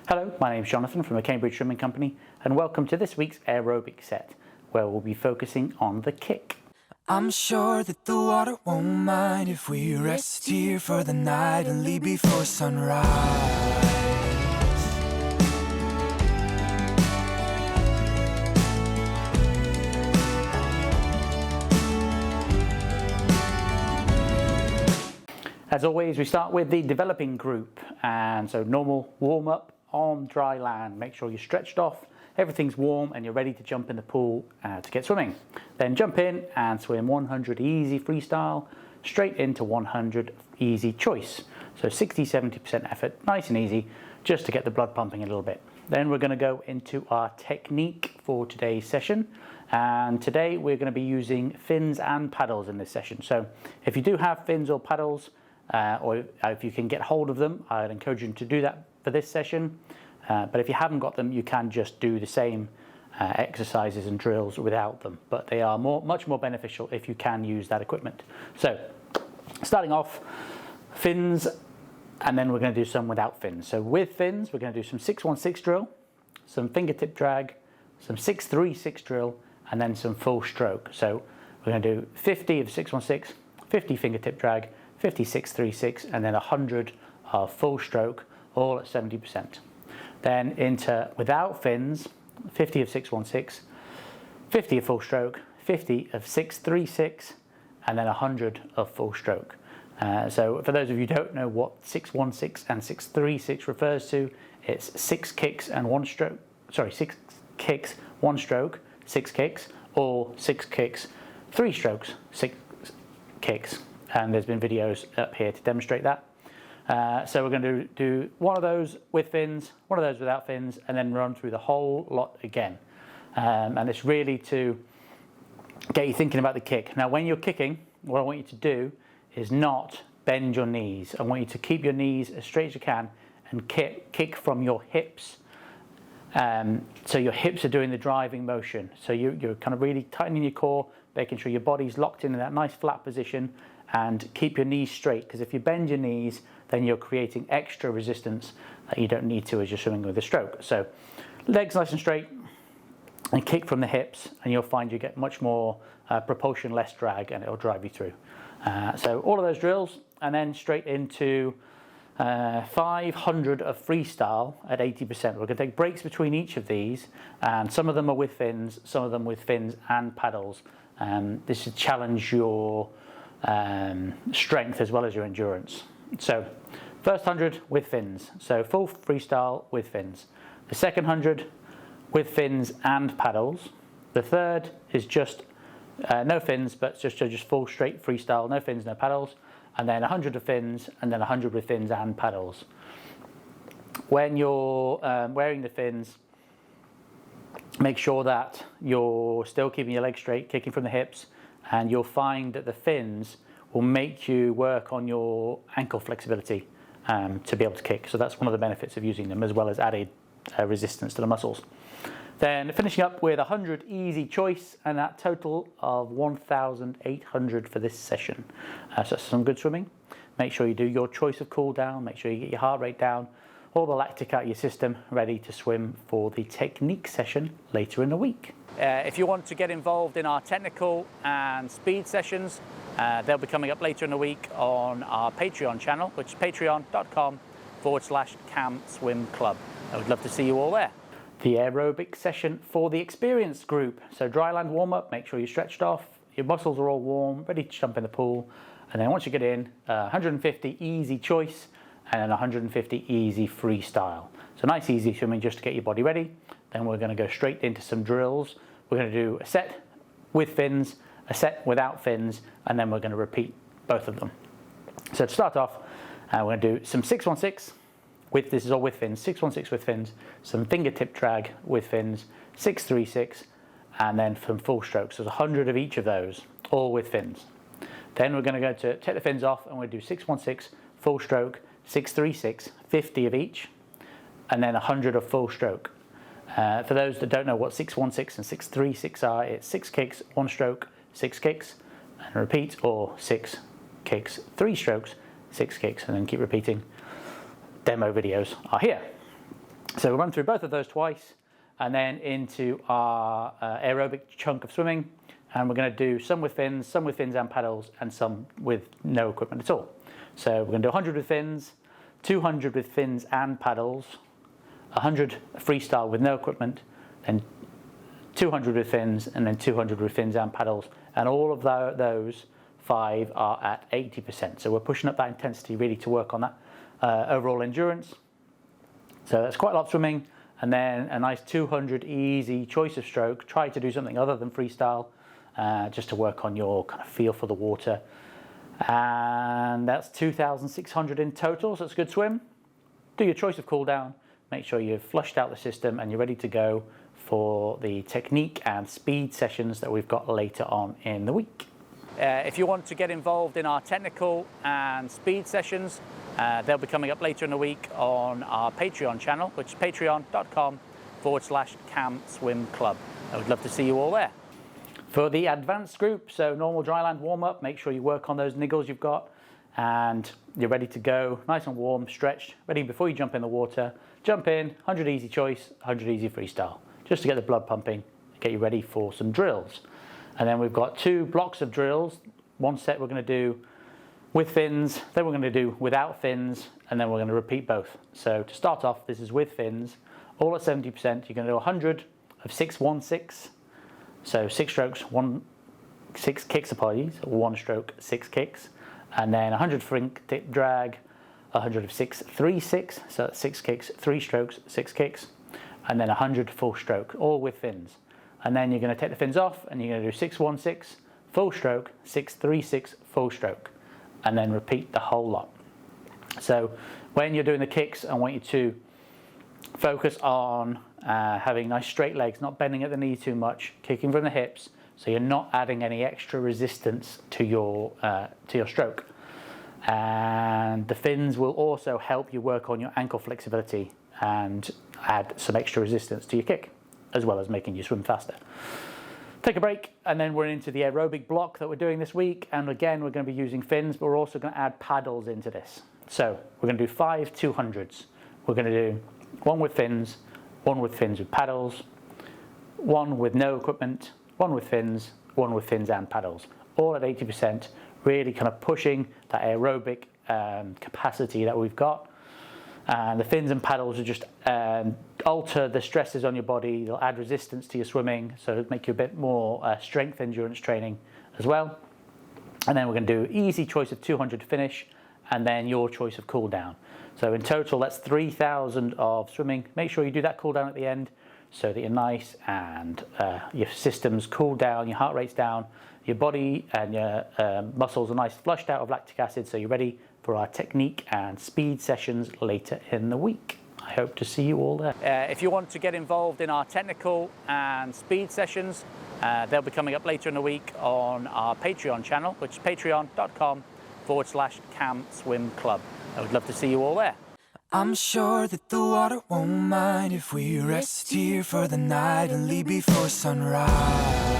Hello, my name is Jonathan from the Cambridge Swimming Company, and welcome to this week's aerobic set, where we'll be focusing on the kick. I'm sure that the water won't mind if we rest here for the night and leave before sunrise. As always, we start with the developing group, and so normal warm-up on dry land. Make sure you're stretched off, everything's warm, and you're ready to jump in the pool to get swimming. Then jump in and swim 100 easy freestyle, straight into 100 easy choice. So 60-70% effort, nice and easy, just to get the blood pumping a little bit. Then we're going to go into our technique for today's session. And today we're going to be using fins and paddles in this session. So if you do have fins or paddles, or if you can get hold of them, I'd encourage you to do that for this session. But if you haven't got them, you can just do the same exercises and drills without them. But they are much more beneficial if you can use that equipment. So starting off, fins, and then we're going to do some without fins. So with fins, we're going to do some 6-1-6 drill, some fingertip drag, some 6-3-6 drill, and then some full stroke. So we're going to do 50 of 6-1-6, 50 fingertip drag, 50 6-3-6, and then 100 of full stroke, all at 70%. Then into without fins, 50 of 6-1-6, 50 of full stroke, 50 of 6-3-6, and then 100 of full stroke. So for those of you who don't know what 6-1-6 and 6-3-6 refers to, it's 6 kicks and 1 stroke, 6 kicks, 1 stroke, 6 kicks, or 6 kicks, 3 strokes, 6 kicks. And there's been videos up here to demonstrate that. So we're going to do one of those with fins, one of those without fins, and then run through the whole lot again. And it's really to get you thinking about the kick. Now when you're kicking, what I want you to do is not bend your knees. I want you to keep your knees as straight as you can and kick from your hips. So your hips are doing the driving motion. So you're kind of really tightening your core, making sure your body's locked in that nice flat position, and keep your knees straight, because if you bend your knees, then you're creating extra resistance that you don't need to as you're swimming with a stroke. So legs nice and straight, and kick from the hips, and you'll find you get much more propulsion, less drag, and it'll drive you through. So all of those drills, and then straight into 500 of freestyle at 80%. We're going to take breaks between each of these, and some of them are with fins, some of them with fins and paddles. This should challenge your strength as well as your endurance. So first 100 with fins, so full freestyle with fins. The second 100 with fins and paddles. The third is just no fins, but just full straight freestyle, no fins, no paddles. And then 100 of fins, and then 100 with fins and paddles. When you're wearing the fins, make sure that you're still keeping your legs straight, kicking from the hips, and you'll find that the fins will make you work on your ankle flexibility to be able to kick. So that's one of the benefits of using them, as well as added resistance to the muscles. Then finishing up with 100 easy choice, and that total of 1,800 for this session. So that's some good swimming. Make sure you do your choice of cool down, make sure you get your heart rate down, all the lactic out of your system, ready to swim for the technique session later in the week. If you want to get involved in our technical and speed sessions, they'll be coming up later in the week on our Patreon channel, which is patreon.com/CamSwim Club. I would love to see you all there. The aerobic session for the experienced group. So dry land warm up, make sure you're stretched off, your muscles are all warm, ready to jump in the pool. And then once you get in, 150 easy choice, and then 150 easy freestyle. So nice easy swimming just to get your body ready. Then we're going to go straight into some drills. We're going to do a set with fins, a set without fins, and then we're going to repeat both of them. So to start off, we're going to do some 6-1-6. This is all with fins, 6-1-6 with fins, some fingertip drag with fins, 6-3-6, and then some full strokes. So there's 100 of each of those, all with fins. Then we're going to go to take the fins off, and we'll do 6-1-6, full stroke, 6-3-6, 50 of each, and then 100 of full stroke. For those that don't know what 6-1-6 and 6-3-6 are, it's 6 kicks, 1 stroke, 6 kicks, and repeat, or 6 kicks, 3 strokes, 6 kicks, and then keep repeating. Demo videos are here. So we'll run through both of those twice and then into our aerobic chunk of swimming. And we're going to do some with fins and paddles, and some with no equipment at all. So we're going to do 100 with fins, 200 with fins and paddles, 100 freestyle with no equipment, then 200 with fins, and then 200 with fins and paddles. And all of those 5 are at 80%. So we're pushing up that intensity really to work on that overall endurance. So that's quite a lot of swimming. And then a nice 200 easy choice of stroke. Try to do something other than freestyle, just to work on your kind of feel for the water. And that's 2,600 in total, so it's a good swim. Do your choice of cool down. Make sure you've flushed out the system and you're ready to go for the technique and speed sessions that we've got later on in the week. If you want to get involved in our technical and speed sessions, they'll be coming up later in the week on our Patreon channel, which is patreon.com/CamSwim Club. I would love to see you all there. For the advanced group, so normal dryland warm-up, make sure you work on those niggles you've got and you're ready to go, nice and warm, stretched, ready before you jump in the water. Jump in, 100 easy choice, 100 easy freestyle, just to get the blood pumping, get you ready for some drills. And then we've got 2 blocks of drills. One set we're going to do with fins, then we're going to do without fins, and then we're going to repeat both. So to start off, this is with fins, all at 70%. You're going to do 100 of 6-1-6. So 6 strokes, 6 kicks, apologies, 1 stroke, 6 kicks, and then 100 frink dip drag, 100 of 6-3-6, so that's 6 kicks, 3 strokes, 6 kicks, and then 100 full stroke, all with fins. And then you're going to take the fins off and you're going to do 6-1-6, full stroke, 6-3-6, full stroke, and then repeat the whole lot. So when you're doing the kicks, I want you to focus on having nice straight legs, not bending at the knee too much, kicking from the hips, so you're not adding any extra resistance to your stroke. And the fins will also help you work on your ankle flexibility and add some extra resistance to your kick, as well as making you swim faster. Take a break, and then we're into the aerobic block that we're doing this week. And again, we're going to be using fins, but we're also going to add paddles into this. So we're going to do 5 200s. We're going to do 1 with fins with paddles, 1 with no equipment, 1 with fins and paddles, all at 80%, really kind of pushing that aerobic capacity that we've got. And the fins and paddles will just alter the stresses on your body. They'll add resistance to your swimming, so it'll make you a bit more strength endurance training as well. And then we're going to do easy choice of 200 to finish, and then your choice of cool down. So in total, that's 3,000 of swimming. Make sure you do that cool down at the end so that you're nice and your system's cooled down, your heart rate's down, your body and your muscles are nice flushed out of lactic acid, so you're ready for our technique and speed sessions later in the week. I hope to see you all there. If you want to get involved in our technical and speed sessions, they'll be coming up later in the week on our Patreon channel, which is patreon.com/CamSwim Club. I would love to see you all there. I'm sure that the water won't mind if we rest here for the night and leave before sunrise.